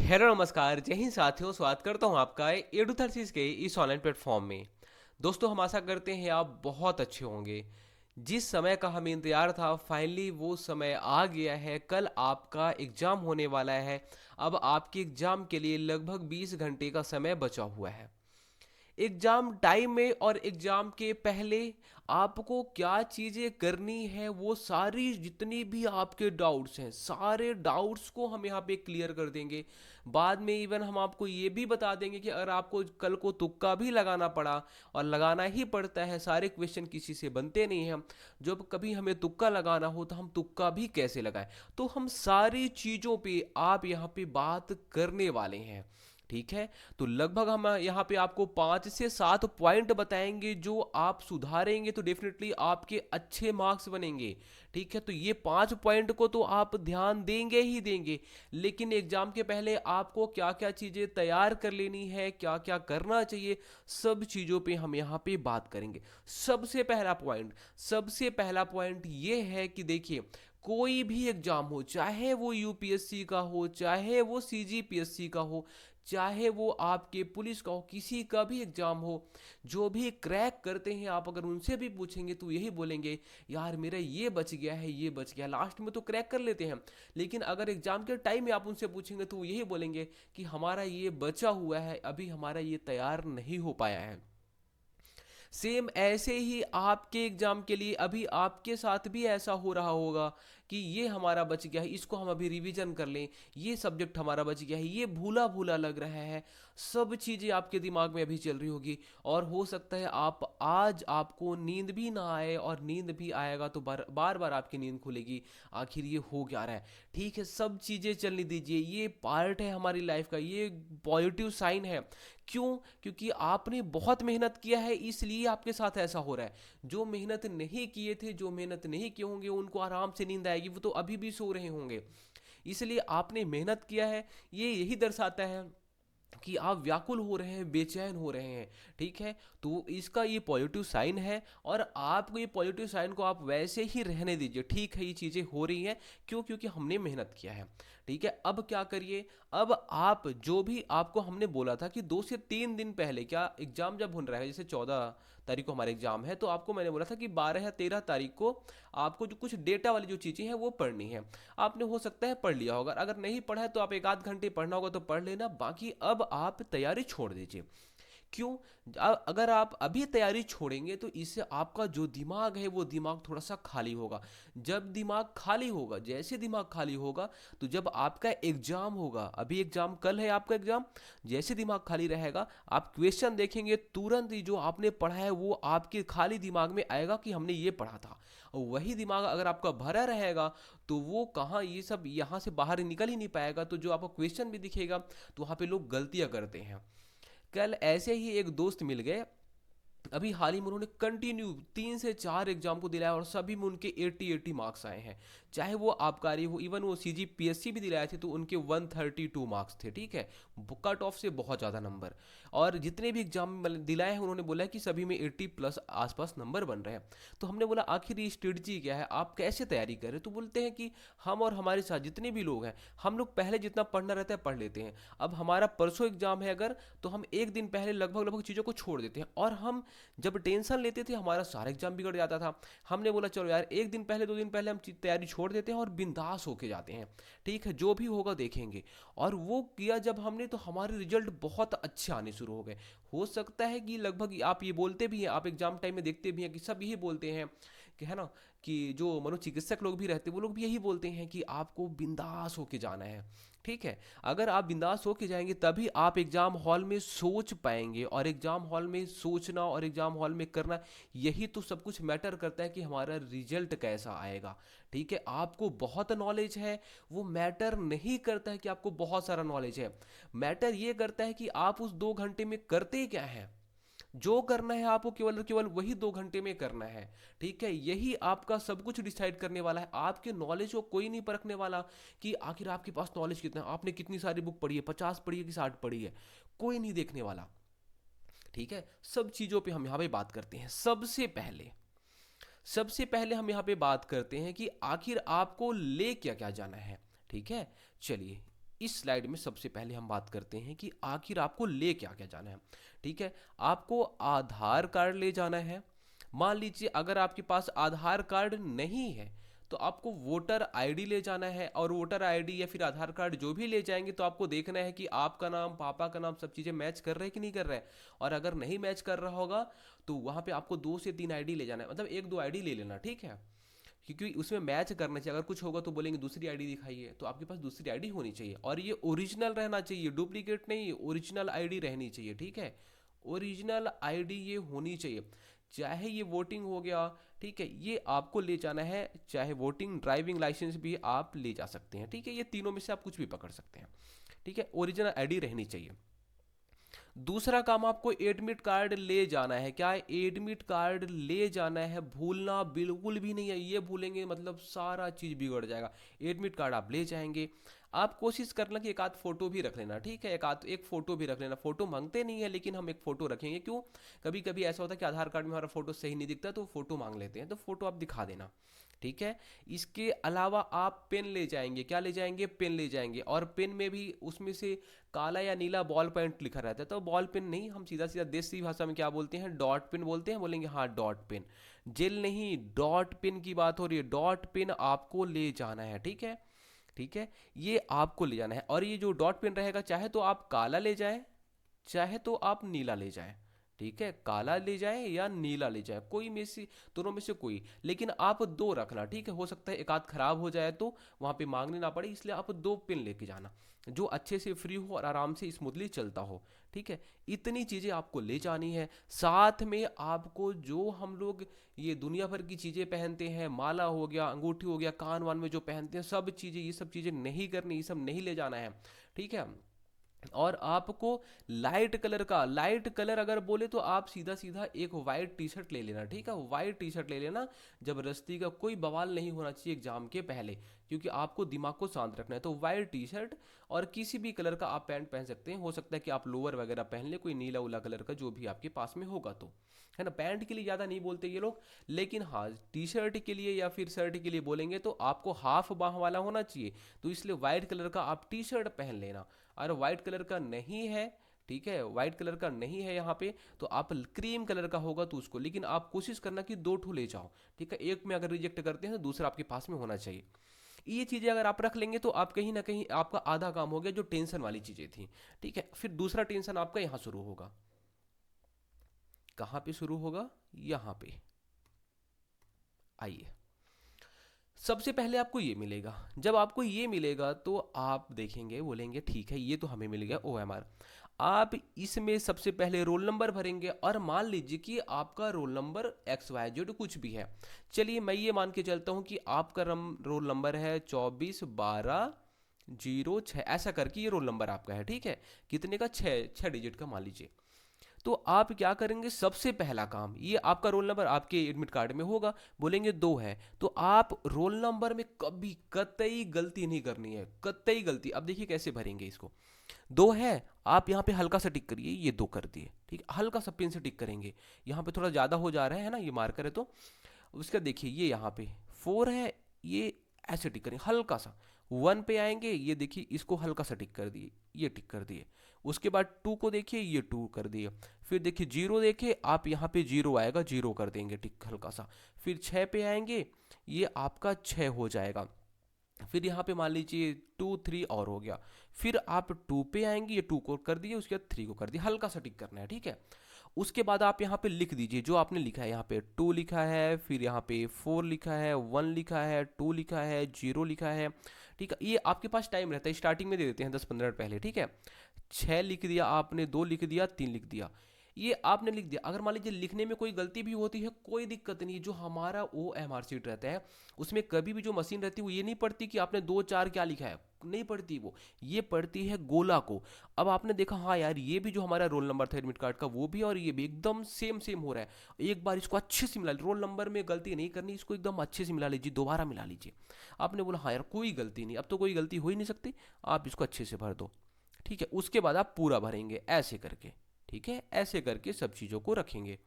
Hello नमस्कार, जय हिंद साथियों। स्वागत करता हूँ आपका एडुथर्सिस के इस ऑनलाइन प्लेटफॉर्म में। दोस्तों, हम आशा करते हैं आप बहुत अच्छे होंगे। जिस समय का हमें इंतजार था, फाइनली वो समय आ गया है। कल आपका एग्ज़ाम होने वाला है। अब आपके एग्ज़ाम के लिए लगभग 20 घंटे का समय बचा हुआ है। एग्जाम टाइम में और एग्जाम के पहले आपको क्या चीज़ें करनी है, वो सारी जितनी भी आपके डाउट्स हैं, सारे डाउट्स को हम यहाँ पे क्लियर कर देंगे। बाद में इवन हम आपको ये भी बता देंगे कि अगर आपको कल को तुक्का भी लगाना पड़ा, और लगाना ही पड़ता है, सारे क्वेश्चन किसी से बनते नहीं हैं, जब कभी हमें तुक्का लगाना हो तो हम तुक्का भी कैसे लगाएं। तो हम सारी चीज़ों पे आप यहाँ पे बात करने वाले हैं। ठीक है। तो लगभग हम यहाँ पे आपको 5 से 7 पॉइंट बताएंगे, जो आप सुधारेंगे तो डेफिनेटली आपके अच्छे मार्क्स बनेंगे। ठीक है। तो ये 5 पॉइंट को तो आप ध्यान देंगे ही देंगे, लेकिन एग्जाम के पहले आपको क्या क्या चीज़ें तैयार कर लेनी है, क्या क्या करना चाहिए, सब चीज़ों पे हम यहाँ पे बात करेंगे। सबसे पहला पॉइंट ये है कि देखिए, कोई भी एग्जाम हो, चाहे वो यूपीएससी का हो, चाहे वो सीजीपीएससी का हो, चाहे वो आपके पुलिस का हो, किसी का भी एग्जाम हो, जो भी क्रैक करते हैं, आप अगर उनसे भी पूछेंगे तो यही बोलेंगे, यार मेरा ये बच गया है, ये बच गया। लास्ट में तो क्रैक कर लेते हैं, लेकिन अगर एग्जाम के टाइम में आप उनसे पूछेंगे तो वो यही बोलेंगे कि हमारा ये बचा हुआ है, अभी हमारा ये तैयार नहीं हो पाया है। सेम ऐसे ही आपके एग्जाम के लिए अभी आपके साथ भी ऐसा हो रहा होगा कि ये हमारा बच गया है, इसको हम अभी रिवीजन कर लें, ये सब्जेक्ट हमारा बच गया है, ये भूला भूला लग रहा है। सब चीज़ें आपके दिमाग में अभी चल रही होगी, और हो सकता है आप आज आपको नींद भी ना आए, और नींद भी आएगा तो बार बार बार आपकी नींद खुलेगी, आखिर ये हो क्या रहा है। ठीक है, सब चीज़ें चलने दीजिए, ये पार्ट है हमारी लाइफ का, ये पॉजिटिव साइन है। क्यों? क्योंकि आपने बहुत मेहनत किया है, इसलिए आपके साथ ऐसा हो रहा है। जो मेहनत नहीं किए थे, जो मेहनत नहीं किए होंगे, उनको आराम से नींद आएगी, वो तो अभी भी सो रहे होंगे। इसलिए आपने मेहनत किया है, ये यही दर्शाता है कि आप व्याकुल हो रहे हैं, बेचैन हो रहे हैं। ठीक है। तो इसका ये पॉजिटिव साइन है, और आपको ये पॉजिटिव साइन को आप वैसे ही रहने दीजिए। ठीक है, ये चीज़ें हो रही हैं, क्यों? क्योंकि हमने मेहनत किया है। ठीक है। अब क्या करिए, अब आप जो भी आपको हमने बोला था कि 2 से 3 दिन पहले, क्या एग्जाम जब हो रहा है, जैसे 14 तारीख को हमारा एग्जाम है, तो आपको मैंने बोला था कि 12 या 13 तारीख को आपको जो कुछ डेटा वाली जो चीज़ें हैं वो पढ़नी है। आपने हो सकता है पढ़ लिया होगा, अगर नहीं पढ़ा है तो आप 1 आध घंटे पढ़ना होगा तो पढ़ लेना, बाकी अब आप तैयारी छोड़ दीजिए। क्यों? अगर आप अभी तैयारी छोड़ेंगे तो इससे आपका जो दिमाग है वो दिमाग थोड़ा सा खाली होगा। जब दिमाग खाली होगा, जैसे दिमाग खाली होगा, तो जब आपका एग्जाम होगा, अभी एग्जाम कल है आपका एग्जाम, जैसे दिमाग खाली रहेगा, आप क्वेश्चन देखेंगे, तुरंत ही जो आपने पढ़ा है वो आपके खाली दिमाग में आएगा कि हमने ये पढ़ा था। और वही दिमाग अगर आपका भरा रहेगा, तो वो कहाँ ये सब यहाँ से बाहर निकल ही नहीं पाएगा। तो जो आपको क्वेश्चन भी दिखेगा, तो वहाँ पे लोग गलतियाँ करते हैं। कल ऐसे ही एक दोस्त मिल गए, अभी हाल ही में उन्होंने कंटिन्यू 3 से 4 एग्जाम को दिलाया, और सभी में उनके 80-80 मार्क्स आए हैं। चाहे वो आबकारी हो, इवन वो सीजीपीएससी भी दिलाए थे तो उनके 132 मार्क्स थे। ठीक है। कट ऑफ से बहुत ज़्यादा नंबर। और जितने भी एग्जाम दिलाए हैं, उन्होंने बोला है कि सभी में 80+ आसपास नंबर बन रहे हैं। तो हमने बोला आखिर ये स्ट्रेटजी क्या है, आप कैसे तैयारी कर रहे हैं? तो बोलते हैं कि हम और हमारे साथ जितने भी लोग हैं, हम लोग पहले जितना पढ़ना रहता है पढ़ लेते हैं। अब हमारा परसों एग्जाम है अगर, तो हम एक दिन पहले लगभग लगभग चीज़ों को छोड़ देते हैं, और हम जब टेंशन लेते थे हमारा सारा एग्जाम बिगड़ जाता था। हमने बोला चलो यार, एक दिन पहले 2 दिन पहले हम तैयारी छोड़ देते हैं और बिंदास होके जाते हैं। ठीक है, जो भी होगा देखेंगे। और वो किया जब हमने, तो हमारे रिजल्ट बहुत अच्छे आने शुरू हो गए। हो सकता है कि लगभग आप ये बोलते भी हैं, आप एग्जाम टाइम में देखते भी हैं कि सब यही बोलते हैं कि, है ना, कि जो मनोचिकित्सक लोग भी रहते हैं वो लोग भी यही बोलते हैं कि आपको बिंदास होके जाना है। ठीक है। अगर आप बिंदास होके जाएंगे तभी आप एग्जाम हॉल में सोच पाएंगे, और एग्जाम हॉल में सोचना और एग्जाम हॉल में करना, यही तो सब कुछ मैटर करता है कि हमारा रिजल्ट कैसा आएगा। ठीक है। आपको बहुत नॉलेज है, वो मैटर नहीं करता है कि आपको बहुत सारा नॉलेज है। मैटर ये करता है कि आप उस 2 घंटे में करते क्या है। जो करना है आपको केवल और केवल वही 2 घंटे में करना है। ठीक है। यही आपका सब कुछ डिसाइड करने वाला है। आपके नॉलेज को कोई नहीं परखने वाला कि आखिर आपके पास नॉलेज कितना है, आपने कितनी सारी बुक पढ़ी है, 50 पढ़ी है कि 60 पढ़ी है, कोई नहीं देखने वाला। ठीक है। सब चीज़ों पे हम यहाँ पे बात करते हैं। सबसे पहले हम यहाँ पे बात करते हैं कि आखिर आपको ले क्या क्या जाना है। ठीक है। चलिए, इस स्लाइड में सबसे पहले हम बात करते हैं कि आखिर आपको ले क्या क्या जाना है। ठीक है, आपको आधार कार्ड ले जाना है। मान लीजिए अगर आपके पास आधार कार्ड नहीं है तो आपको वोटर आईडी ले जाना है, और वोटर आईडी या फिर आधार कार्ड जो भी ले जाएंगे तो आपको देखना है कि आपका नाम, पापा का नाम, सब चीज़ें मैच कर रहे हैं कि नहीं कर रहे हैं। और अगर नहीं मैच कर रहा होगा तो वहाँ पे आपको 2 से 3 आईडी ले जाना है, मतलब 1-2 आईडी ले लेना, ठीक है, क्योंकि उसमें मैच करना चाहिए। अगर कुछ होगा तो बोलेंगे दूसरी आईडी दिखाइए, तो आपके पास दूसरी आईडी होनी चाहिए, और ये ओरिजिनल रहना चाहिए, डुप्लीकेट नहीं, ओरिजिनल आईडी रहनी चाहिए। ठीक है, ओरिजिनल आईडी ये होनी चाहिए। चाहे ये वोटिंग हो गया, ठीक है, ये आपको ले जाना है, चाहे वोटिंग, ड्राइविंग लाइसेंस भी आप ले जा सकते हैं। ठीक है, ये तीनों में से आप कुछ भी पकड़ सकते हैं। ठीक है, ओरिजिनल आईडी रहनी चाहिए। दूसरा काम, आपको एडमिट कार्ड ले जाना है। क्या है? एडमिट कार्ड ले जाना है, भूलना बिल्कुल भी नहीं है। ये भूलेंगे मतलब सारा चीज़ बिगड़ जाएगा। एडमिट कार्ड आप ले जाएंगे। आप कोशिश करना कि एक आध फोटो भी रख लेना, ठीक है, एक फोटो भी रख लेना। फोटो मांगते नहीं है लेकिन हम एक फोटो रखेंगे। क्यों? कभी कभी ऐसा होता है कि आधार कार्ड में हमारा फोटो सही नहीं दिखता तो फोटो मांग लेते हैं, तो फोटो आप दिखा देना। ठीक है, इसके अलावा आप पेन ले जाएंगे। क्या ले जाएंगे? पेन ले जाएंगे। और पेन में भी उसमें से काला या नीला बॉल पेंट लिखा रहता है, तो बॉल पेन नहीं, हम सीधा सीधा देसी भाषा में क्या बोलते हैं, डॉट पेन बोलते हैं। बोलेंगे हाँ डॉट पेन, जेल नहीं, डॉट पेन की बात हो रही है। डॉट पेन आपको ले जाना है। ठीक है, ठीक है, ये आपको ले जाना है। और ये जो डॉट पेन रहेगा, चाहे तो आप काला ले जाएं, चाहे तो आप नीला ले जाएं। ठीक है, काला ले जाएं या नीला ले जाएं, कोई में से, दोनों में से कोई, लेकिन आप दो रखना। ठीक है, हो सकता है एक आध खराब हो जाए तो वहां पे मांगने ना पड़े, इसलिए आप 2 पेन लेके जाना जो अच्छे से फ्री हो और आराम से स्मूथली चलता हो। ठीक है, इतनी चीज़ें आपको ले जानी है। साथ में आपको जो हम लोग ये दुनिया भर की चीज़ें पहनते हैं, माला हो गया, अंगूठी हो गया, कान वान में जो पहनते हैं, सब चीज़ें, ये सब चीज़ें नहीं करनी, ये सब नहीं ले जाना है। ठीक है, और आपको लाइट कलर का, लाइट कलर अगर बोले तो आप सीधा सीधा एक वाइट टी शर्ट ले लेना। ठीक है, वाइट टी शर्ट ले लेना। जबरदस्ती का कोई बवाल नहीं होना चाहिए एग्जाम के पहले, क्योंकि आपको दिमाग को शांत रखना है। तो वाइट टी शर्ट और किसी भी कलर का आप पैंट पहन सकते हैं। हो सकता है कि आप लोअर वगैरह पहन ले, कोई नीला उला कलर का जो भी आपके पास में होगा, तो है ना। पैंट के लिए ज़्यादा नहीं बोलते ये लोग, लेकिन हाँ टी शर्ट के लिए या फिर शर्ट के लिए बोलेंगे तो आपको हाफ बाह वाला होना चाहिए। तो इसलिए वाइट कलर का आप टी शर्ट पहन लेना। अगर वाइट कलर का नहीं है, ठीक है, वाइट कलर का नहीं है यहाँ पे, तो आप क्रीम कलर का होगा तो उसको, लेकिन आप कोशिश करना कि 2 ठो ले जाओ। ठीक है, एक में अगर रिजेक्ट करते हैं तो दूसरा आपके पास में होना चाहिए। ये चीज़ें अगर आप रख लेंगे तो आप कहीं ना कहीं आपका आधा काम हो गया, जो टेंशन वाली चीज़ें थी। ठीक है, फिर दूसरा टेंशन आपका यहाँ शुरू होगा। कहाँ पे शुरू होगा? यहाँ पे आइए। सबसे पहले आपको ये मिलेगा। जब आपको ये मिलेगा तो आप देखेंगे, बोलेंगे ठीक है ये तो हमें मिल गया OMR। आप इसमें सबसे पहले रोल नंबर भरेंगे, और मान लीजिए कि आपका रोल नंबर XYZ कुछ भी है। चलिए मैं ये मान के चलता हूँ कि आपका रोल नंबर है 241206, ऐसा करके ये रोल नंबर आपका है। ठीक है, कितने का? 6 डिजिट का मान लीजिए। तो आप क्या करेंगे? सबसे पहला काम, ये आपका रोल नंबर आपके एडमिट कार्ड में होगा, बोलेंगे 2 है, तो आप रोल नंबर में कभी कतई गलती नहीं करनी है, कतई गलती। अब देखिए कैसे भरेंगे इसको। 2 है, आप यहाँ पे हल्का सा टिक करिए, ये 2 कर दिए। ठीक है, हल्का सा पेन से टिक करेंगे, यहाँ पे थोड़ा ज़्यादा हो जा रहा है ना, ये मार्कर है तो। उसका देखिए ये यहाँ पे 4 है, ये ऐसे टिक करेंगे हल्का सा। 1 पे आएंगे, ये देखिए इसको हल्का सा टिक कर दिए, ये टिक कर दिए। उसके बाद 2 को देखिए, ये 2 कर दिए। फिर देखिए 0 देखिए, आप यहाँ पे 0 आएगा, 0 कर देंगे टिक हल्का सा। फिर 6 पे आएंगे, ये आपका 6 हो जाएगा। फिर यहाँ पे मान लीजिए 2 3 और हो गया। फिर आप 2 पे आएंगे, ये 2 को कर दिए, उसके बाद 3 को कर दिया, हल्का सा टिक करना है। ठीक है, उसके बाद आप यहाँ पे लिख दीजिए जो आपने लिखा है। यहाँ पे 2 लिखा है, फिर यहाँ पे 4 लिखा है, 1 लिखा है, 2 लिखा है, 0 लिखा है। ठीक है, ये आपके पास टाइम रहता है, स्टार्टिंग में दे देते हैं 10-15 मिनट पहले। ठीक है, 6 लिख दिया आपने, 2 लिख दिया, 3 लिख दिया, ये आपने लिख दिया। अगर मान लीजिए लिखने में कोई गलती भी होती है, कोई दिक्कत नहीं। जो हमारा OMR शीट रहता है उसमें कभी भी जो मशीन रहती है वो ये नहीं पढ़ती कि आपने 2 4 क्या लिखा है, नहीं पढ़ती वो, ये पढ़ती है गोला को। अब आपने देखा हाँ यार ये भी जो हमारा रोल नंबर था एडमिट कार्ड का, वो भी और ये भी एकदम सेम सेम हो रहा है। एक बार इसको अच्छे से मिला, रोल नंबर में गलती नहीं करनी, इसको एकदम अच्छे से मिला लीजिए, दोबारा मिला लीजिए। आपने बोला हाँ यार कोई गलती नहीं, अब तो कोई गलती हो ही नहीं सकती, आप इसको अच्छे से भर दो। ठीक है, उसके बाद आप पूरा भरेंगे ऐसे करके। ठीक है, ऐसे करके सब चीज़ों को रखेंगे।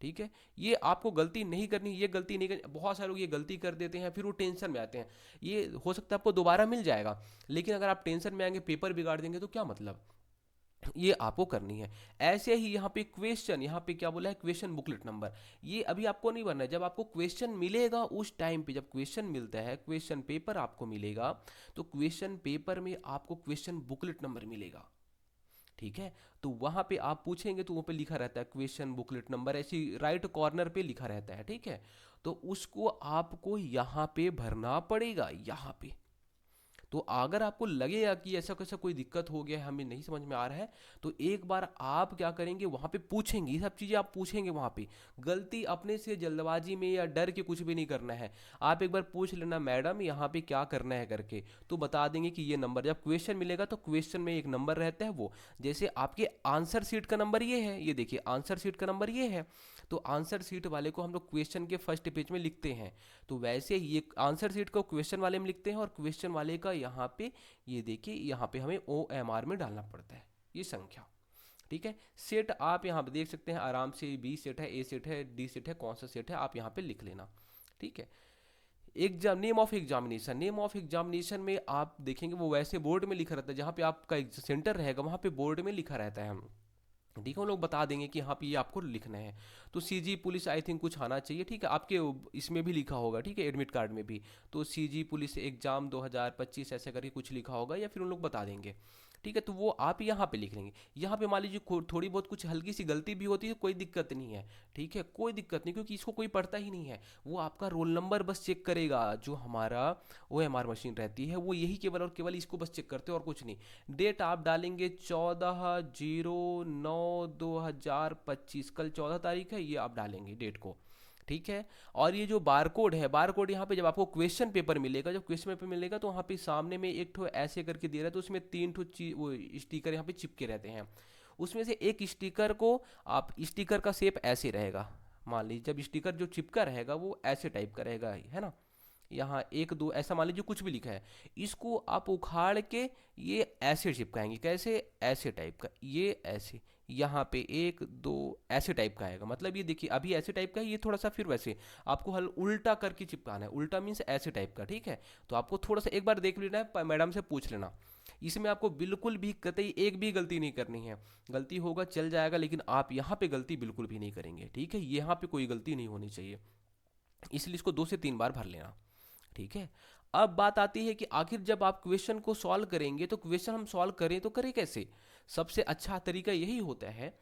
ठीक है, ये आपको गलती नहीं करनी, ये गलती नहीं करनी। बहुत सारे लोग ये गलती कर देते हैं, फिर वो टेंशन में आते हैं। ये हो सकता है आपको दोबारा मिल जाएगा, लेकिन अगर आप टेंशन में आएंगे, पेपर बिगाड़ देंगे, तो क्या मतलब। ये आपको करनी है। ऐसे ही यहाँ पे क्वेश्चन, यहाँ पे क्या बोला है, क्वेश्चन बुकलेट नंबर, ये अभी आपको नहीं भरना है। जब आपको क्वेश्चन मिलेगा उस टाइम पे, जब क्वेश्चन मिलता है, क्वेश्चन पेपर आपको मिलेगा, तो क्वेश्चन पेपर में आपको क्वेश्चन बुकलेट नंबर मिलेगा। ठीक है, तो वहां पे आप पूछेंगे तो वहाँ पे लिखा रहता है क्वेश्चन बुकलेट नंबर, ऐसी राइट कॉर्नर पे लिखा रहता है। ठीक है, तो उसको आपको यहाँ पे भरना पड़ेगा, यहाँ पे। तो अगर आपको लगेगा कि ऐसा कैसा कोई दिक्कत हो गया है, हमें नहीं समझ में आ रहा है, तो एक बार आप क्या करेंगे, वहाँ पे पूछेंगे, ये सब चीज़ें आप पूछेंगे वहाँ पे। गलती अपने से जल्दबाजी में या डर के कुछ भी नहीं करना है। आप एक बार पूछ लेना, मैडम यहाँ पे क्या करना है करके, तो बता देंगे कि ये नंबर। जब क्वेश्चन मिलेगा तो क्वेश्चन में एक नंबर रहता है, वो जैसे आपके आंसर शीट का नंबर ये है, ये देखिए आंसर शीट का नंबर ये है, तो आंसर शीट वाले को हम लोग क्वेश्चन के फर्स्ट पेज में लिखते हैं। तो वैसे ये आंसर शीट को क्वेश्चन वाले में लिखते हैं, और क्वेश्चन वाले का यहाँ पे, ये देखिए यहाँ पे हमें OMR में डालना पड़ता है, ये संख्या। ठीक है, सेट आप यहाँ पे देख सकते हैं आराम से, बी सेट है, ए सेट है, डी सेट है, कौन सा सेट है आप यहाँ पे लिख लेना। ठीक है, exam, name of examination, name of examination में आप देखेंगे वो वैसे बोर्ड में लिखा रहता है, जहाँ पे आपका सेंटर रहेगा वहाँ पे बोर्ड में लिखा रहता है। हम ठीक है, वो लोग बता देंगे कि हाँ पे ये आपको लिखना है। तो CG पुलिस आई थिंक कुछ आना चाहिए। ठीक है, आपके इसमें भी लिखा होगा, ठीक है, एडमिट कार्ड में भी। तो CG पुलिस एग्जाम 2025 ऐसे करके कुछ लिखा होगा, या फिर उन लोग बता देंगे। ठीक है, तो वो आप यहाँ पे लिख लेंगे। यहाँ पे मान लीजिए थोड़ी बहुत कुछ हल्की सी गलती भी होती है, कोई दिक्कत नहीं है। ठीक है, कोई दिक्कत नहीं, क्योंकि इसको कोई पढ़ता ही नहीं है। वो आपका रोल नंबर बस चेक करेगा, जो हमारा OMR मशीन रहती है, वो यही केवल और केवल इसको बस चेक करते हैं, और कुछ नहीं। डेट आप डालेंगे 14/09/2025, कल 14 तारीख है, ये आप डालेंगे डेट को। ठीक है, और ये जो बारकोड है, बारकोड यहाँ पे जब आपको क्वेश्चन पेपर मिलेगा, जब क्वेश्चन पेपर मिलेगा तो वहाँ पे सामने में एक ठो ऐसे करके दे रहा है, तो उसमें 3 ठो वो स्टिकर यहाँ पे चिपके रहते हैं। उसमें से एक स्टिकर को आप, स्टिकर का शेप ऐसे रहेगा, मान लीजिए जब स्टिकर जो चिपका रहेगा वो ऐसे टाइप का रहेगा, है ना। यहाँ एक दो ऐसा मान लीजिए कुछ भी लिखा है, इसको आप उखाड़ के ये ऐसे चिपकाएंगे, कैसे, ऐसे टाइप का, ये ऐसे, यहाँ पे एक दो ऐसे टाइप का आएगा। मतलब ये देखिए अभी ऐसे टाइप का है, ये थोड़ा सा फिर वैसे आपको हल उल्टा करके चिपकाना है, उल्टा मीन्स ऐसे टाइप का। ठीक है, तो आपको थोड़ा सा एक बार देख लेना है, मैडम से पूछ लेना। इसमें आपको बिल्कुल भी कतई एक भी गलती नहीं करनी है। गलती होगा चल जाएगा, लेकिन आप यहाँ पे गलती बिल्कुल भी नहीं करेंगे। ठीक है, यहाँ पे कोई गलती नहीं होनी चाहिए, इसलिए इसको 2 से 3 बार भर लेना। ठीक है, अब बात आती है कि आखिर जब आप क्वेश्चन को सॉल्व करेंगे, तो क्वेश्चन हम सॉल्व करें तो करें कैसे। सबसे अच्छा तरीका यही होता है,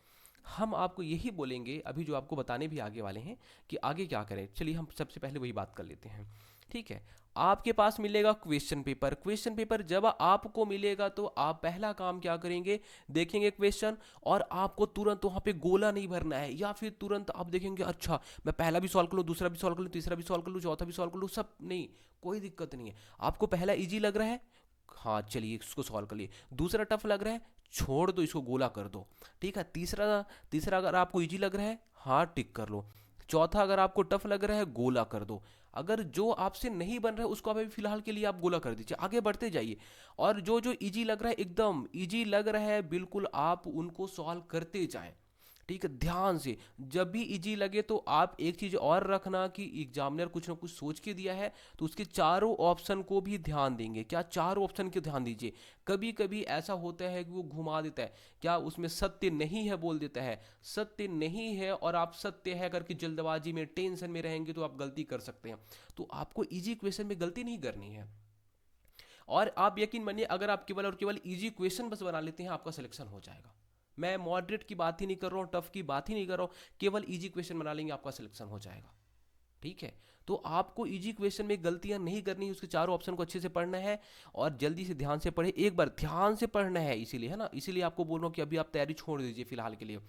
हम आपको यही बोलेंगे अभी, जो आपको बताने भी आगे वाले हैं कि आगे क्या करें। चलिए हम सबसे पहले वही बात कर लेते हैं। ठीक है, आपके पास मिलेगा क्वेश्चन पेपर। क्वेश्चन पेपर जब आपको मिलेगा तो आप पहला काम क्या करेंगे, देखेंगे क्वेश्चन, और आपको तुरंत वहां पे गोला नहीं भरना है, या फिर तुरंत आप देखेंगे अच्छा मैं पहला भी सॉल्व कर लूँ, दूसरा भी सॉल्व कर लूँ, तीसरा भी सॉल्व कर लूँ, चौथा भी सॉल्व कर लूँ, सब नहीं, कोई दिक्कत नहीं है। आपको पहला इजी लग रहा है, हाँ चलिए इसको सॉल्व कर लिए। दूसरा टफ लग रहा है, छोड़ दो, इसको गोला कर दो। ठीक है, तीसरा तीसरा अगर आपको इजी लग रहा है, हाँ टिक कर लो। चौथा अगर आपको टफ लग रहा है, गोला कर दो। अगर जो आपसे नहीं बन रहा है उसको अभी फिलहाल के लिए आप गोला कर दीजिए, आगे बढ़ते जाइए। और जो जो इजी लग रहा है, एकदम इजी लग रहा है बिल्कुल, आप उनको सॉल्व करते जाएं। ठीक है, ध्यान से। जब भी इजी लगे तो आप एक चीज और रखना कि एग्जामिनर कुछ ना कुछ सोच के दिया है, तो उसके चारों ऑप्शन को भी ध्यान देंगे। क्या, चारों ऑप्शन के ध्यान दीजिए। कभी कभी ऐसा होता है कि वो घुमा देता है, क्या उसमें सत्य नहीं है बोल देता है, सत्य नहीं है, और आप सत्य है करके जल्दबाजी में टेंशन में रहेंगे तो आप गलती कर सकते हैं। तो आपको इजी क्वेश्चन में गलती नहीं करनी है। और आप यकीन मानिए, अगर आप केवल और केवल इजी क्वेश्चन बस बना लेते हैं, आपका सिलेक्शन हो जाएगा। मैं मॉडरेट की बात ही नहीं कर रहा हूँ, टफ की बात ही नहीं कर रहा हूँ, केवल इजी क्वेश्चन बना लेंगे, आपका सिलेक्शन हो जाएगा। ठीक है, तो आपको इजी क्वेश्चन में गलतियां नहीं करनी, उसके चारों ऑप्शन को अच्छे से पढ़ना है, और जल्दी से ध्यान से पढ़े, एक बार ध्यान से पढ़ना है, इसीलिए है ना, इसीलिए आपको बोल रहा हूँ कि अभी आप तैयारी छोड़ दीजिए फिलहाल के लिए।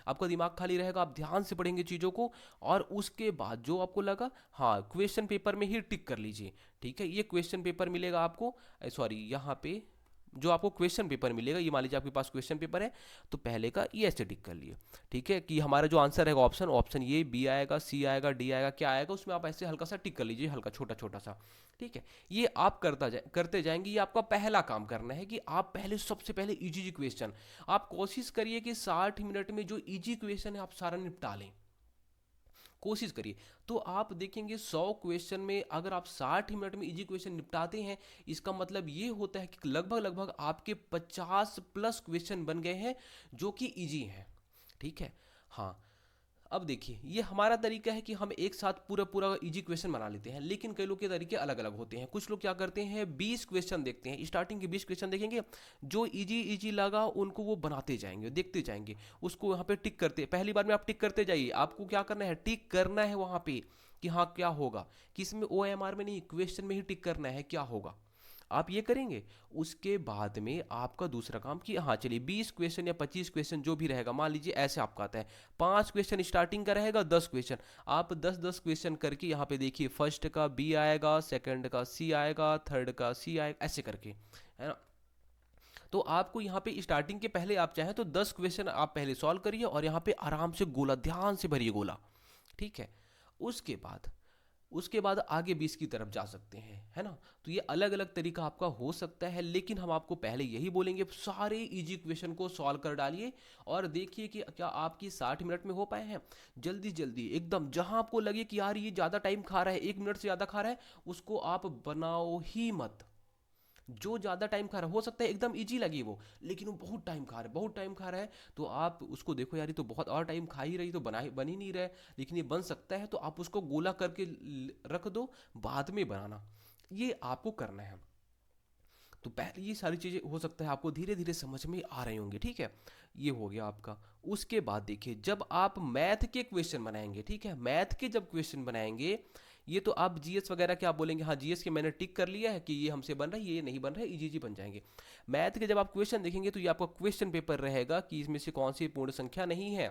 आपका दिमाग खाली रहेगा, आप ध्यान से पढ़ेंगे चीज़ों को, और उसके बाद जो आपको लगा, हाँ क्वेश्चन पेपर में ही टिक कर लीजिए। ठीक है, ये क्वेश्चन पेपर मिलेगा आपको, सॉरी यहाँ पे जो आपको क्वेश्चन पेपर मिलेगा, ये मान लीजिए आपके पास क्वेश्चन पेपर है, तो पहले का ये ऐसे टिक कर लिए। ठीक है, कि हमारा जो आंसर रहेगा ऑप्शन, ऑप्शन ये बी आएगा, सी आएगा, डी आएगा, क्या आएगा, उसमें आप ऐसे हल्का सा टिक कर लीजिए, हल्का छोटा छोटा सा। ठीक है, ये आप करते जाएंगे। ये आपका पहला काम करना है कि आप पहले, सबसे पहले इजी क्वेश्चन, आप कोशिश करिए कि 60 मिनट में जो इजी क्वेश्चन है आप सारा निपटा लें। कोशिश करिए। तो आप देखेंगे 100 क्वेश्चन में अगर आप 60 मिनट में इजी क्वेश्चन निपटाते हैं, इसका मतलब ये होता है कि लगभग लगभग आपके 50 प्लस क्वेश्चन बन गए हैं जो कि इजी हैं। ठीक है। हाँ, अब देखिए ये हमारा तरीका है कि हम एक साथ पूरा पूरा इजी क्वेश्चन बना लेते हैं, लेकिन कई लोग के तरीके अलग अलग होते हैं। कुछ लोग क्या करते हैं, 20 क्वेश्चन देखते हैं, स्टार्टिंग के 20 क्वेश्चन देखेंगे, जो इजी इजी लगा उनको वो बनाते जाएंगे, देखते जाएंगे, उसको यहाँ पे टिक करते, पहली बार में आप टिक करते जाइए। आपको क्या करना है, टिक करना है वहाँ पे कि हाँ क्या होगा, किसमें OMR में नहीं, क्वेश्चन में ही टिक करना है क्या होगा। आप ये करेंगे, उसके बाद में आपका दूसरा काम कि हाँ चलिए 20 क्वेश्चन या 25 क्वेश्चन जो भी रहेगा, मान लीजिए ऐसे आपका आता है 5 क्वेश्चन स्टार्टिंग का रहेगा, 10 क्वेश्चन, आप 10-10 क्वेश्चन करके यहाँ पे देखिए, फर्स्ट का बी आएगा, सेकंड का सी आएगा, थर्ड का सी आएगा, ऐसे करके, है ना। तो आपको यहाँ पे स्टार्टिंग के पहले आप चाहें तो 10 क्वेश्चन आप पहले सॉल्व करिए और यहाँ पे आराम से गोला ध्यान से भरिए गोला। ठीक है। उसके बाद उसके बाद आगे 20 की तरफ जा सकते हैं, है ना। तो ये अलग अलग तरीका आपका हो सकता है, लेकिन हम आपको पहले यही बोलेंगे, सारे इजी क्वेश्चन को सॉल्व कर डालिए और देखिए कि क्या आपकी 60 मिनट में हो पाए हैं। जल्दी जल्दी एकदम, जहां आपको लगे कि यार ये ज़्यादा टाइम खा रहा है, 1 मिनट से ज़्यादा खा रहा है, उसको आप बनाओ ही मत। जो ज़्यादा टाइम खा रहा है, हो सकता है एकदम इजी लगी वो, लेकिन वो बहुत टाइम खा रहा है, बहुत टाइम खा रहा है, तो आप उसको देखो यार ये तो बहुत और टाइम खा ही रही, तो बन ही नहीं रहा है, लेकिन ये बन सकता है, तो आप उसको गोला करके रख दो, बाद में बनाना। ये आपको करना है। तो पहले ये सारी चीज़ें हो सकता है आपको धीरे धीरे समझ में आ रही होंगी। ठीक है, ये हो गया आपका। उसके बाद देखिए, जब आप मैथ के क्वेश्चन बनाएंगे, ठीक है, मैथ के जब क्वेश्चन बनाएंगे, ये तो आप जीएस वगैरह के आप बोलेंगे हाँ जीएस के मैंने टिक कर लिया है कि ये हमसे बन रहा है, ये नहीं बन रहा है, इजी इजी बन जाएंगे। मैथ के जब आप क्वेश्चन देखेंगे तो ये आपका क्वेश्चन पेपर रहेगा कि इसमें से कौन सी पूर्ण संख्या नहीं है,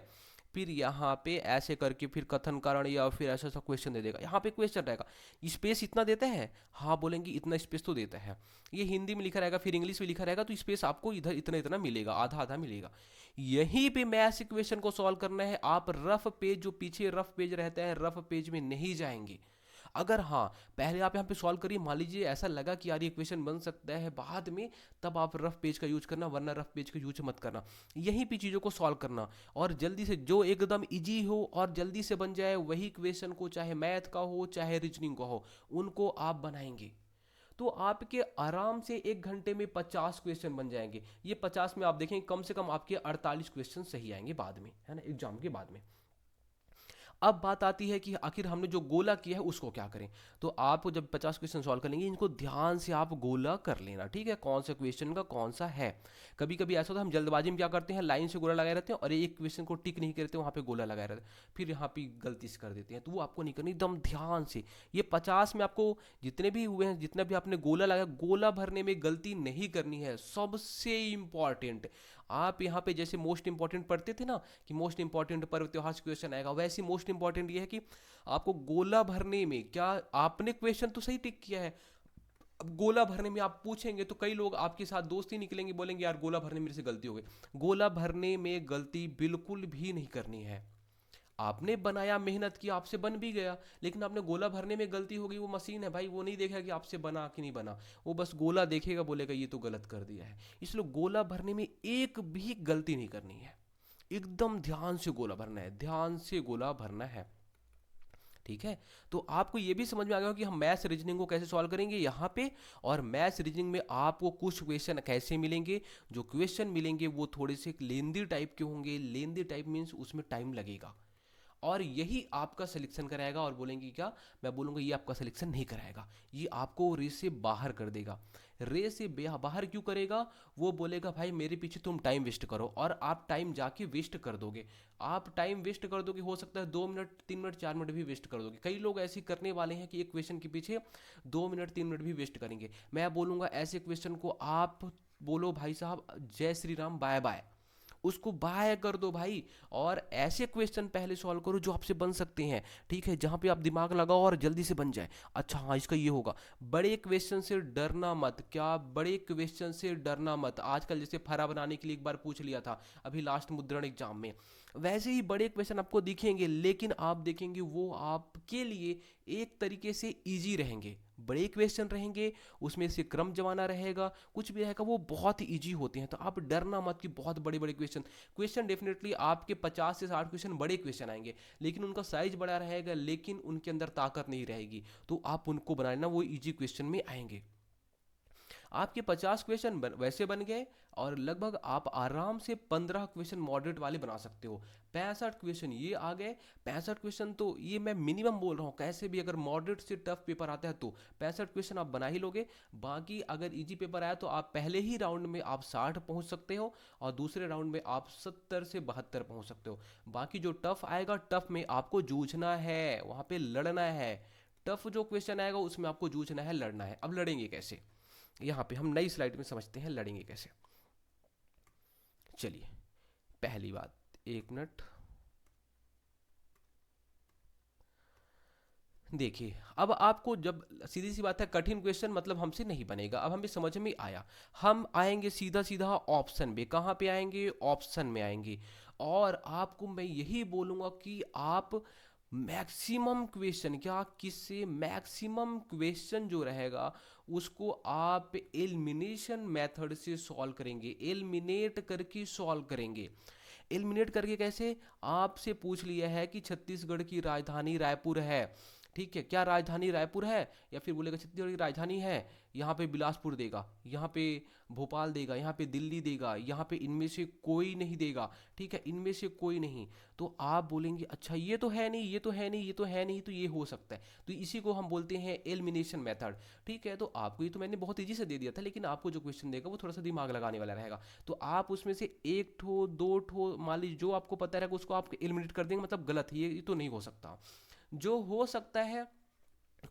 फिर यहाँ पे ऐसे करके फिर कथन कारण या फिर ऐसा ऐसा क्वेश्चन दे देगा। यहाँ पे क्वेश्चन रहेगा, स्पेस इतना देता है, हाँ बोलेंगे इतना स्पेस तो देता है, ये हिंदी में लिखा रहेगा, फिर इंग्लिश में लिखा रहेगा, तो स्पेस आपको इधर इतना इतना मिलेगा, आधा आधा मिलेगा। यहीं पे मैथ्स इक्वेशन को सॉल्व करना है। आप रफ पेज, जो पीछे रफ पेज रहता है, रफ पेज में नहीं जाएंगे। अगर हाँ पहले आप यहाँ पे सॉल्व करिए, मान लीजिए ऐसा लगा कि यार ये क्वेश्चन बन सकता है बाद में, तब आप रफ पेज का यूज करना, वरना रफ पेज का यूज मत करना। यहीं पे चीज़ों को सॉल्व करना, और जल्दी से जो एकदम इजी हो और जल्दी से बन जाए वही क्वेश्चन को, चाहे मैथ का हो चाहे रीजनिंग का हो, उनको आप बनाएंगे। तो आपके आराम से 1 घंटे में 50 क्वेश्चन बन जाएंगे। ये 50 में आप देखेंगे कम से कम आपके 48 क्वेश्चन सही आएंगे बाद में, है ना, एग्जाम के बाद में। अब बात आती है कि आखिर हमने जो गोला किया है उसको क्या करें। तो आप जब 50 क्वेश्चन सॉल्व करेंगे, इनको ध्यान से आप गोला कर लेना, ठीक है, कौन सा क्वेश्चन का कौन सा है। कभी कभी ऐसा होता है हम जल्दबाजी में क्या करते हैं, लाइन से गोला लगाए रहते हैं और एक क्वेश्चन को टिक नहीं करते, वहाँ पे गोला लगाए रहते हैं, फिर यहाँ पे गलती से कर देते हैं, तो वो आपको नहीं करनी, एकदम ध्यान से। ये 50 में आपको जितने भी हुए हैं, जितना भी आपने गोला लगाया, गोला भरने में गलती नहीं करनी है, सबसे इंपॉर्टेंट। आप यहाँ पे जैसे मोस्ट इंपॉर्टेंट पढ़ते थे ना कि मोस्ट इंपॉर्टेंट पर्व त्योहार से क्वेश्चन आएगा, वैसे मोस्ट इंपॉर्टेंट ये है कि आपको गोला भरने में, क्या आपने क्वेश्चन तो सही टिक किया है, अब गोला भरने में आप पूछेंगे तो कई लोग आपके साथ दोस्ती निकलेंगे, बोलेंगे यार गोला भरने में मेरे से गलती हो गई। गोला भरने में गलती बिल्कुल भी नहीं करनी है। आपने बनाया, मेहनत की, आपसे बन भी गया, लेकिन आपने गोला भरने में गलती हो गई, वो मशीन है भाई, वो नहीं देखेगा कि आपसे बना कि नहीं बना, वो बस गोला देखेगा, बोलेगा ये तो गलत कर दिया है। इसलिए गोला भरने में एक भी गलती नहीं करनी है, एकदम ध्यान से गोला भरना है, ध्यान से गोला भरना है। ठीक है। तो आपको ये भी समझ में आ गया कि हम मैथ्स रीजनिंग को कैसे सॉल्व करेंगे यहाँ पे। और मैथ्स रीजनिंग में आपको कुछ क्वेश्चन कैसे मिलेंगे, जो क्वेश्चन मिलेंगे वो थोड़े से लेंदी टाइप के होंगे, लेंदी टाइप मीन्स उसमें टाइम लगेगा, और यही आपका सिलेक्शन कराएगा। और बोलेंगे क्या, मैं बोलूँगा ये आपका सिलेक्शन नहीं कराएगा, ये आपको रेस से बाहर कर देगा। रेस से बाहर क्यों करेगा, वो बोलेगा भाई मेरे पीछे तुम टाइम वेस्ट करो, और आप टाइम जाके वेस्ट कर दोगे। आप टाइम वेस्ट कर दोगे, हो सकता है 2 मिनट 3 मिनट 4 मिनट भी वेस्ट कर दोगे। कई लोग ऐसे करने वाले हैं कि एक क्वेश्चन के पीछे 2 मिनट 3 मिनट भी वेस्ट करेंगे। मैं बोलूँगा ऐसे क्वेश्चन को आप बोलो भाई साहब जय श्री राम, बाय बाय, उसको बाय कर दो भाई। और ऐसे क्वेश्चन पहले सॉल्व करो जो आपसे बन सकते हैं, ठीक है, जहां पे आप दिमाग लगाओ और जल्दी से बन जाए। अच्छा हाँ इसका ये होगा, बड़े क्वेश्चन से डरना मत। क्या, बड़े क्वेश्चन से डरना मत। आजकल जैसे फरा बनाने के लिए एक बार पूछ लिया था अभी लास्ट मुद्रण एग्जाम में, वैसे ही बड़े क्वेश्चन आपको दिखेंगे, लेकिन आप देखेंगे वो आपके लिए एक तरीके से ईजी रहेंगे, बड़े क्वेश्चन रहेंगे, उसमें से क्रम जमाना रहेगा, कुछ भी रहेगा, वो बहुत ही ईजी होते हैं। तो आप डरना मत कि बहुत बड़े बड़े क्वेश्चन, क्वेश्चन डेफिनेटली आपके 50 से 60 क्वेश्चन बड़े क्वेश्चन आएंगे, लेकिन उनका साइज बड़ा रहेगा, लेकिन उनके अंदर ताकत नहीं रहेगी। तो आप उनको बना लेना, वो ईजी क्वेश्चन में आएंगे। आपके 50 क्वेश्चन वैसे बन गए, और लगभग आप आराम से 15 क्वेश्चन मॉडरेट वाले बना सकते हो। 65 क्वेश्चन ये आ गए। 65 क्वेश्चन तो ये मैं मिनिमम बोल रहा हूँ, कैसे भी अगर मॉडरेट से टफ पेपर आता है तो 65 क्वेश्चन आप बना ही लोगे। बाकी अगर इजी पेपर आया तो आप पहले ही राउंड में आप 60 पहुँच सकते हो, और दूसरे राउंड में आप 70 से 72 पहुँच सकते हो। बाकी जो टफ आएगा, टफ में आपको जूझना है, वहाँ पे लड़ना है। टफ जो क्वेश्चन आएगा उसमें आपको जूझना है, लड़ना है। अब लड़ेंगे कैसे, यहाँ पे हम नई स्लाइड में समझते हैं लड़ेंगे कैसे। चलिए, पहली बात, एक मिनट, देखिए अब आपको जब, सीधी सी बात है, कठिन क्वेश्चन मतलब हमसे नहीं बनेगा। अब हमें समझ में आया, हम आएंगे सीधा सीधा ऑप्शन में। कहाँ पे आएंगे, ऑप्शन में आएंगे। और आपको मैं यही बोलूँगा कि आप मैक्सिमम क्वेश्चन, क्या किससे, मैक्सिमम क्वेश्चन जो रहेगा उसको आप एलिमिनेशन मेथड से सॉल्व करेंगे, एलिमिनेट करके सॉल्व करेंगे। एलिमिनेट करके कैसे, आपसे पूछ लिया है कि छत्तीसगढ़ की राजधानी रायपुर है, ठीक है, क्या राजधानी रायपुर है, या फिर बोलेगा छत्तीसगढ़ की राजधानी है, यहाँ पे बिलासपुर देगा, यहाँ पे भोपाल देगा, यहाँ पे दिल्ली देगा, यहाँ पे इनमें से कोई नहीं देगा, ठीक है, इनमें से कोई नहीं। तो आप बोलेंगे अच्छा ये तो है नहीं, ये तो है नहीं, ये तो है नहीं, तो ये हो सकता है। तो इसी को हम बोलते हैं एलिमिनेशन मेथड, ठीक है। तो आपको ये तो मैंने बहुत ईजी से दे दिया था, लेकिन आपको जो क्वेश्चन देगा वो थोड़ा सा दिमाग लगाने वाला रहेगा। तो आप उसमें से एक ठो दो ठो मान लीजिए जो आपको पता रहेगा उसको आप एलिमिनेट कर देंगे, मतलब गलत है, ये तो नहीं हो सकता। जो हो सकता है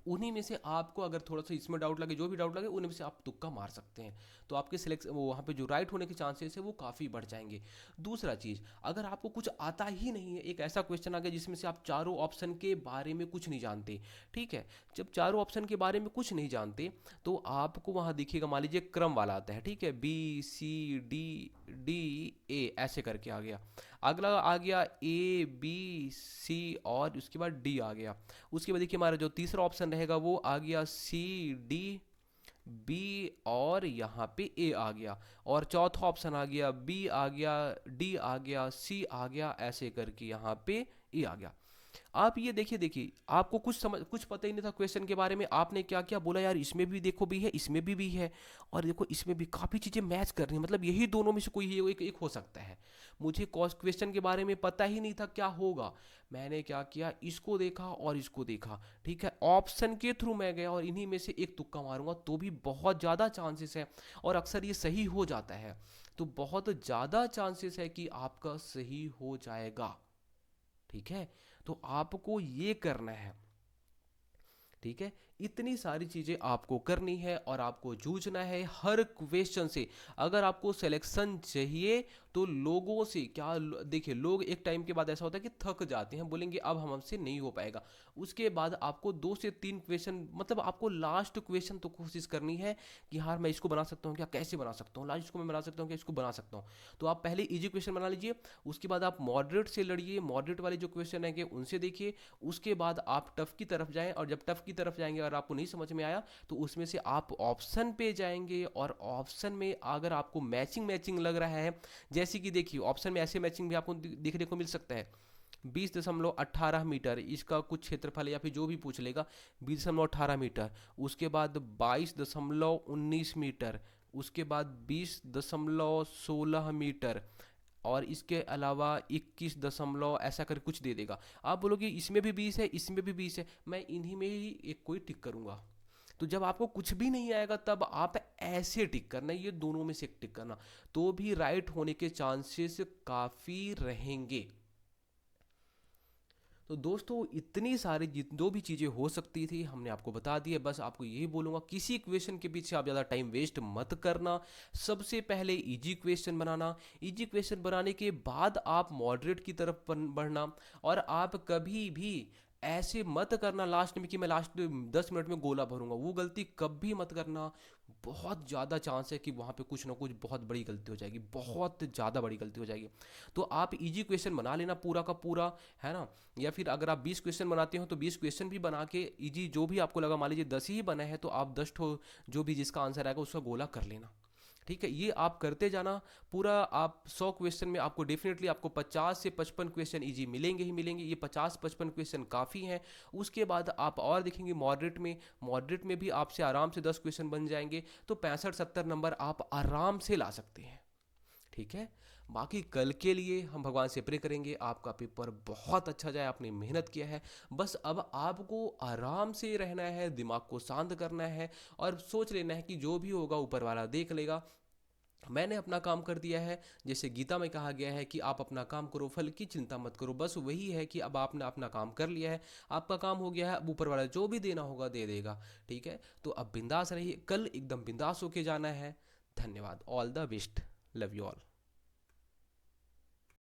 उन्हीं में से आपको, अगर थोड़ा सा इसमें डाउट लगे, जो भी डाउट लगे, उन्हीं में से आप तुक्का मार सकते हैं। तो आपके सिलेक्ट वो वहाँ पे जो राइट होने के चांसेस है वो काफ़ी बढ़ जाएंगे। दूसरा चीज़, अगर आपको कुछ आता ही नहीं है, एक ऐसा क्वेश्चन आ गया जिसमें से आप चारों ऑप्शन के बारे में कुछ नहीं जानते, ठीक है, जब चारों ऑप्शन के बारे में कुछ नहीं जानते तो आपको वहाँ दिखेगा, मान लीजिए क्रम वाला आता है, ठीक है, B C D D A ऐसे करके आ गया। अगला आ गया ए बी सी, और उसके बाद डी आ गया। उसके बाद देखिए हमारा जो तीसरा ऑप्शन रहेगा वो आ गया सी डी बी, और यहाँ पे ए आ गया। और चौथा ऑप्शन आ गया बी आ गया, डी आ गया, सी आ गया, ऐसे करके यहाँ पे ए आ गया। आप ये देखिए, देखिए आपको कुछ पता ही नहीं था क्वेश्चन के बारे में, आपने क्या क्या बोला, यार इसमें भी देखो भी है, इसमें भी है, और देखो इसमें भी काफ़ी चीज़ें मैच कर रही हैं, मतलब यही दोनों में से कोई एक हो सकता है। मुझे क्वेश्चन के बारे में पता ही नहीं था क्या होगा, मैंने क्या किया, इसको देखा और इसको देखा, ठीक है, ऑप्शन के थ्रू मैं गया और इन्हीं में से एक तुक्का मारूंगा तो भी बहुत ज़्यादा चांसेस है, और अक्सर ये सही हो जाता है। तो बहुत ज़्यादा चांसेस है कि आपका सही हो जाएगा, ठीक है। तो आपको ये करना है, ठीक है, इतनी सारी चीजें आपको करनी है और आपको जूझना है हर क्वेश्चन से। अगर आपको सिलेक्शन चाहिए तो लोगों से क्या, देखिए लोग एक टाइम के बाद ऐसा होता है कि थक जाते हैं, बोलेंगे अब हमसे नहीं हो पाएगा। उसके बाद आपको 2 से 3 क्वेश्चन, मतलब आपको लास्ट क्वेश्चन तो कोशिश करनी है कि हाँ मैं इसको बना सकता हूँ क्या, कैसे बना सकता हूँ, लास्ट इसको मैं बना सकता हूँ क्या, इसको बना सकता हूँ। तो आप पहले इजी क्वेश्चन बना लीजिए, उसके बाद आप मॉडरेट से लड़िए, मॉडरेट वाले जो क्वेश्चन है उनसे देखिए, उसके बाद आप टफ की तरफ जाएं, और जब टफ की तरफ जाएंगे और आपको नहीं समझ में आया तो उसमें से आप ऑप्शन पे जाएंगे, और ऑप्शन में अगर आपको मैचिंग मैचिंग लग रहा है, जैसे कि देखिए ऑप्शन में ऐसे मैचिंग भी आपको देखने को मिल सकता है, 20.18 मीटर इसका कुछ क्षेत्रफल, या फिर जो भी पूछ लेगा 20.18 मीटर, उसके बाद 22.19 मीटर, उसके बाद 20.16 मीटर, और इसके अलावा 21 ऐसा कर कुछ दे देगा। आप बोलोगे इसमें भी 20 है, इसमें भी 20 है, मैं इन्हीं में ही एक कोई टिक करूंगा। तो जब आपको कुछ भी नहीं आएगा तब आप ऐसे टिक करना, ये दोनों में से एक टिक करना, तो भी राइट होने के चांसेस काफ़ी रहेंगे। तो दोस्तों इतनी सारी जो भी चीज़ें हो सकती थी हमने आपको बता दी है। बस आपको यही बोलूँगा, किसी क्वेश्चन के पीछे आप ज़्यादा टाइम वेस्ट मत करना। सबसे पहले इजी क्वेश्चन बनाना, इजी क्वेश्चन बनाने के बाद आप मॉडरेट की तरफ बढ़ना। और आप कभी भी ऐसे मत करना लास्ट में कि मैं लास्ट 10 मिनट में गोला भरूंगा, वो गलती कभी मत करना। बहुत ज़्यादा चांस है कि वहाँ पे कुछ ना कुछ बहुत बड़ी गलती हो जाएगी, बहुत ज़्यादा बड़ी गलती हो जाएगी। तो आप इजी क्वेश्चन बना लेना पूरा का पूरा, है ना। या फिर अगर आप 20 क्वेश्चन बनाते हो तो 20 क्वेश्चन भी बना के इजी, जो भी आपको लगा, मान लीजिए 10 ही बना है तो आप 10 जो भी जिसका आंसर आएगा उसका गोला कर लेना। ठीक है, ये आप करते जाना पूरा। आप 100 क्वेश्चन में आपको डेफिनेटली आपको 50 से 55 क्वेश्चन इजी मिलेंगे ही मिलेंगे। ये 50-55 क्वेश्चन काफ़ी हैं। उसके बाद आप और देखेंगे मॉडरेट में भी आपसे आराम से 10 क्वेश्चन बन जाएंगे। तो 65-70 नंबर आप आराम से ला सकते हैं। ठीक है। बाकी कल के लिए हम भगवान से प्रे करेंगे आपका पेपर बहुत अच्छा जाए, आपने मेहनत किया है। बस अब आपको आराम से रहना है, दिमाग को शांत करना है और सोच लेना है कि जो भी होगा ऊपर वाला देख लेगा। मैंने अपना काम कर दिया है। जैसे गीता में कहा गया है कि आप अपना काम करो, फल की चिंता मत करो। बस वही है कि अब आपने अपना काम कर लिया है, आपका काम हो गया है, अब ऊपर वाला जो भी देना होगा दे देगा। ठीक है, तो अब बिंदास रहिए, कल एकदम बिंदास होके जाना है। धन्यवाद, all the best, love you all.